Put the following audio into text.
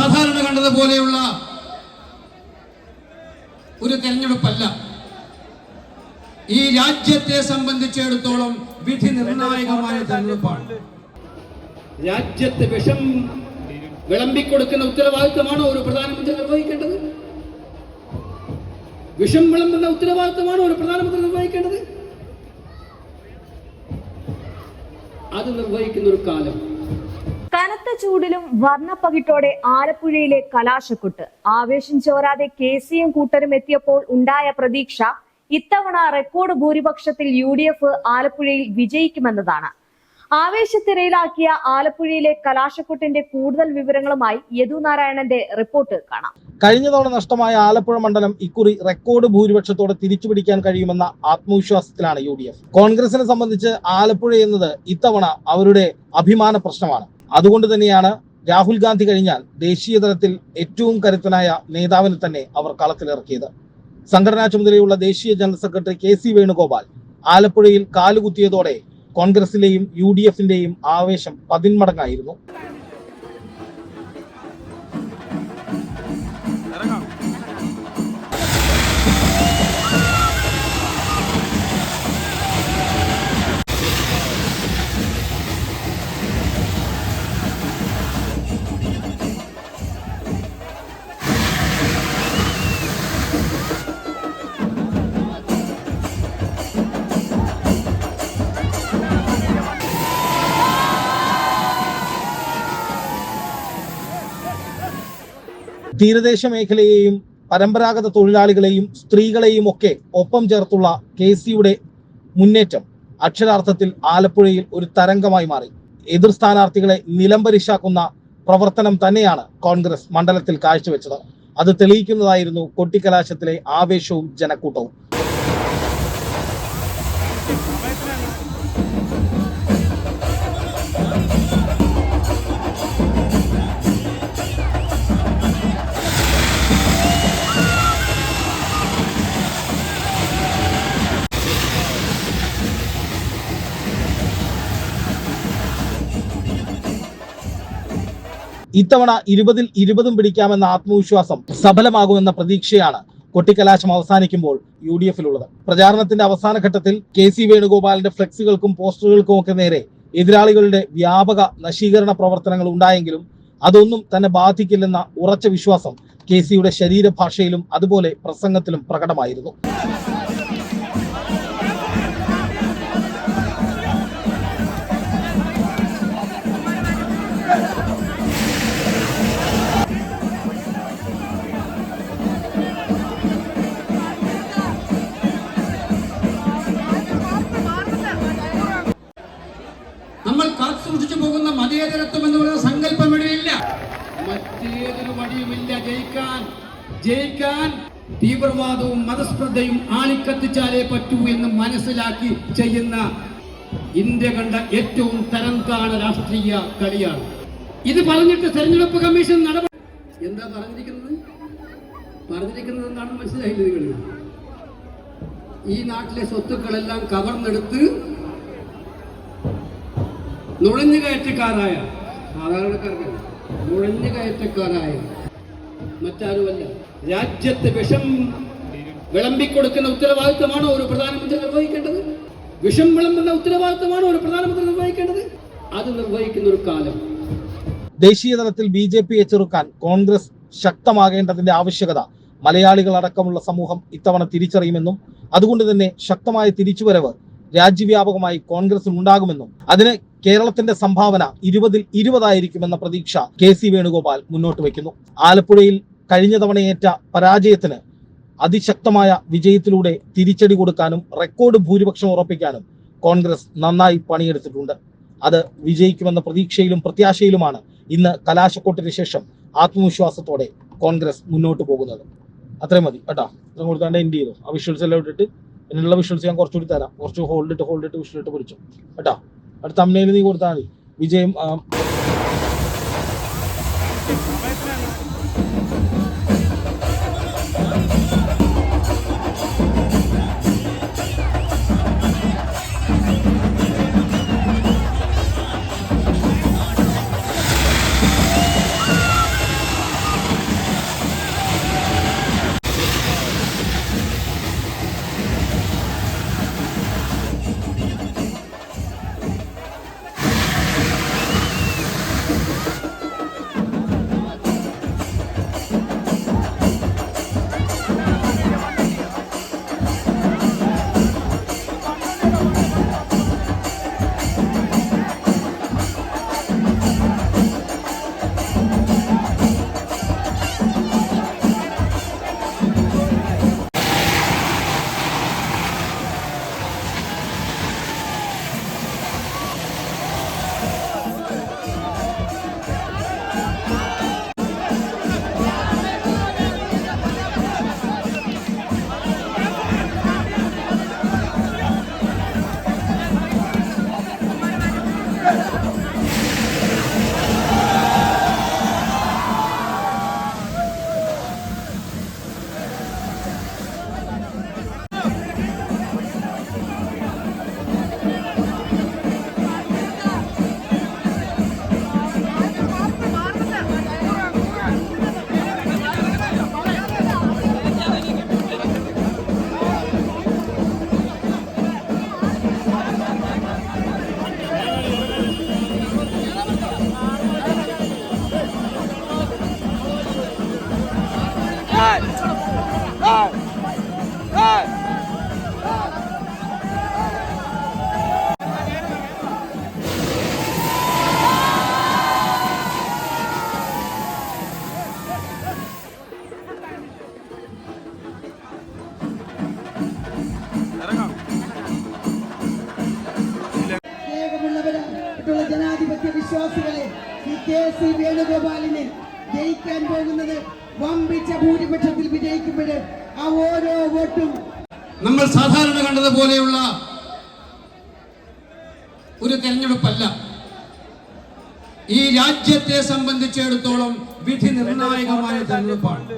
സാധാരണ കണ്ടതുപോലെയുള്ള ഒരു തെരഞ്ഞെടുപ്പല്ല. ഈ രാജ്യത്തെ സംബന്ധിച്ചിടത്തോളം വിധി നിർണായകമായ തെരഞ്ഞെടുപ്പാണ്. രാജ്യത്ത് വിഷം വിളമ്പിക്കൊടുക്കുന്ന ഉത്തരവാദിത്തമാണോ ഒരു പ്രധാനമന്ത്രി നിർവഹിക്കേണ്ടത്? വിഷം വിളമ്പുന്ന ഉത്തരവാദിത്തമാണോ ഒരു പ്രധാനമന്ത്രി നിർവഹിക്കേണ്ടത്? അത് നിർവഹിക്കുന്ന ഒരു കാലം. കനത്ത ചൂടിലും വർണ്ണപ്പകിട്ടോടെ ആലപ്പുഴയിലെ കലാശക്കൊട്ട്. ആവേശം ചോരാതെ KCM കൂട്ടരും എത്തിയപ്പോൾ ഉണ്ടായ പ്രതീക്ഷ ഇത്തവണ റെക്കോർഡ് ഭൂരിപക്ഷത്തിൽ UDF ആലപ്പുഴയിൽ വിജയിക്കുമെന്നതാണ്. ആവേശത്തിരയിലാക്കിയ ആലപ്പുഴയിലെ കലാശക്കൊട്ടിന്റെ കൂടുതൽ വിവരങ്ങളുമായി യദു നാരായണന്റെ റിപ്പോർട്ട് കാണാം. കഴിഞ്ഞ തവണ നഷ്ടമായ ആലപ്പുഴ മണ്ഡലം ഇക്കുറി റെക്കോർഡ് ഭൂരിപക്ഷത്തോടെ തിരിച്ചുപിടിക്കാൻ കഴിയുമെന്ന ആത്മവിശ്വാസത്തിലാണ് UDF. കോൺഗ്രസിനെ സംബന്ധിച്ച് ആലപ്പുഴ എന്നത് ഇത്തവണ അവരുടെ അഭിമാന പ്രശ്നമാണ്. അതുകൊണ്ട് തന്നെയാണ് രാഹുൽ ഗാന്ധി കഴിഞ്ഞാൽ ദേശീയ തലത്തിൽ ഏറ്റവും കരുത്തനായ നേതാവിനെ തന്നെ അവർ കളത്തിലിറക്കിയത്. സംഘടനാ ചുമതലയുള്ള ദേശീയ ജനറൽ സെക്രട്ടറി KC വേണുഗോപാൽ ആലപ്പുഴയിൽ കാലുകുത്തിയതോടെ കോൺഗ്രസിലെയും UDFന്റെയും ആവേശം 10 മടങ്ങായിരുന്നു. തീരദേശ മേഖലയെയും പരമ്പരാഗത തൊഴിലാളികളെയും സ്ത്രീകളെയും ഒക്കെ ഒപ്പം ചേർത്തുള്ള KCയുടെ മുന്നേറ്റം അക്ഷരാർത്ഥത്തിൽ ആലപ്പുഴയിൽ ഒരു തരംഗമായി മാറി. എതിർ സ്ഥാനാർത്ഥികളെ നിലംപരിശാക്കുന്ന പ്രവർത്തനം തന്നെയാണ് കോൺഗ്രസ് മണ്ഡലത്തിൽ കാഴ്ചവെച്ചത്. അത് തെളിയിക്കുന്നതായിരുന്നു കൊട്ടിക്കലാശത്തിലെ ആവേശവും ജനക്കൂട്ടവും. ഇത്തവണ 20-ൽ 20 പിടിക്കാമെന്ന ആത്മവിശ്വാസം സഫലമാകുമെന്ന പ്രതീക്ഷയാണ് കൊട്ടിക്കലാശം അവസാനിക്കുമ്പോൾ UDFിലുള്ളത്. പ്രചാരണത്തിന്റെ അവസാന ഘട്ടത്തിൽ KC വേണുഗോപാലിന്റെ ഫ്ലെക്സുകൾക്കും പോസ്റ്ററുകൾക്കും ഒക്കെ നേരെ എതിരാളികളുടെ വ്യാപക നശീകരണ പ്രവർത്തനങ്ങൾ ഉണ്ടായെങ്കിലും അതൊന്നും തന്നെ ബാധിക്കില്ലെന്ന ഉറച്ച വിശ്വാസം KCയുടെ ശരീരഭാഷയിലും അതുപോലെ പ്രസംഗത്തിലും പ്രകടമായിരുന്നു. നമ്മൾ കാത്തുസൂക്ഷിച്ചു പോകുന്ന മതേതരത്വം എന്ന് പറയുന്ന സങ്കല്പം ഇവിടെയില്ല. മറ്റേതൊരു വഴിയുമില്ല ജയിക്കാൻ തീവ്രവാദവും മതസ്പർദ്ധയും ആളിക്കത്തിച്ചാലേ പറ്റൂ എന്ന് മനസ്സിലാക്കി ചെയ്യുന്ന ഇന്ത്യ കണ്ട ഏറ്റവും തരംതാണ രാഷ്ട്രീയ കളിയാണ് ഇത്. പറഞ്ഞിട്ട് തെരഞ്ഞെടുപ്പ് കമ്മീഷൻ നടപടി എന്താ പറഞ്ഞിരിക്കുന്നത് എന്താണെന്ന് മനസ്സിലായില്ല നിങ്ങൾ? ഈ നാട്ടിലെ സ്വത്തുക്കളെല്ലാം കവർന്നെടുത്ത് നുഴഞ്ഞുകയറ്റക്കാരായ സാധാരണക്കാർക്കല്ല, നുഴഞ്ഞുകയറ്റക്കാരായ മറ്റാരുമല്ല രാജ്യത്ത് വിഷം വിളമ്പിക്കൊടുക്കുന്ന ഉത്തരവാദിത്തമാണോ ഒരു പ്രധാനമന്ത്രി നിർവഹിക്കേണ്ടത്? വിഷം വിളമ്പുന്ന ഉത്തരവാദിത്തമാണോ ഒരു പ്രധാനമന്ത്രി നിർവഹിക്കേണ്ടത്? അത് നിർവഹിക്കുന്ന ഒരു കാലം. ദേശീയ തലത്തിൽ BJPയെ ചെറുക്കാൻ കോൺഗ്രസ് ശക്തമാകേണ്ടതിന്റെ ആവശ്യകത മലയാളികൾ അടക്കമുള്ള സമൂഹം ഇത്തവണ തിരിച്ചറിയുമെന്നും അതുകൊണ്ട് തന്നെ ശക്തമായ തിരിച്ചുവരവ് രാജ്യവ്യാപകമായി കോൺഗ്രസിന് ഉണ്ടാകുമെന്നും അതിന് കേരളത്തിന്റെ സംഭാവന 20-ൽ 20 ആയിരിക്കുമെന്ന പ്രതീക്ഷ KC വേണുഗോപാൽ മുന്നോട്ട് വയ്ക്കുന്നു. ആലപ്പുഴയിൽ കഴിഞ്ഞ തവണയേറ്റ പരാജയത്തിന് അതിശക്തമായ വിജയത്തിലൂടെ തിരിച്ചടി കൊടുക്കാനും റെക്കോർഡ് ഭൂരിപക്ഷം ഉറപ്പിക്കാനും കോൺഗ്രസ് നന്നായി പണിയെടുത്തിട്ടുണ്ട്. അത് വിജയിക്കുമെന്ന പ്രതീക്ഷയിലും പ്രത്യാശയിലുമാണ് ഇന്ന് കലാശക്കൊട്ടിന് ശേഷം ആത്മവിശ്വാസത്തോടെ കോൺഗ്രസ് മുന്നോട്ട് പോകുന്നത്. അത്രയും മതി കേട്ടാ. ഇത്രയും കൊടുത്താണ്ട് എൻഡ് ചെയ്തു. ആ വിഷ്വൽസ് എല്ലാം ഇട്ടിട്ട് ഇതിനുള്ള വിഷ്വൽസ് ഞാൻ കുറച്ചുകൂടി തരാം. കുറച്ച് ഹോൾഡിട്ട് വിഷ്വലിട്ട് പിടിച്ചു കേട്ടോ. അടുത്ത തംബ്നെയിൽ നീ കൊടുത്താൽ മതി. വിജയം വിശ്വാസികളെ, ഈ KC വേണുഗോപാലിന് ജയിക്കാൻ പോകുന്നത് വമ്പിച്ച ഭൂരിപക്ഷത്തിൽ വിജയിക്കുമ്പോൾ ആ ഓരോ വോട്ടും നമ്മൾ സാധാരണ കണ്ടതുപോലെയുള്ള ഒരു തെരഞ്ഞെടുപ്പല്ല. ഈ രാജ്യത്തെ സംബന്ധിച്ചിടത്തോളം വിധി നിർണായകമായ തെരഞ്ഞെടുപ്പാണ്.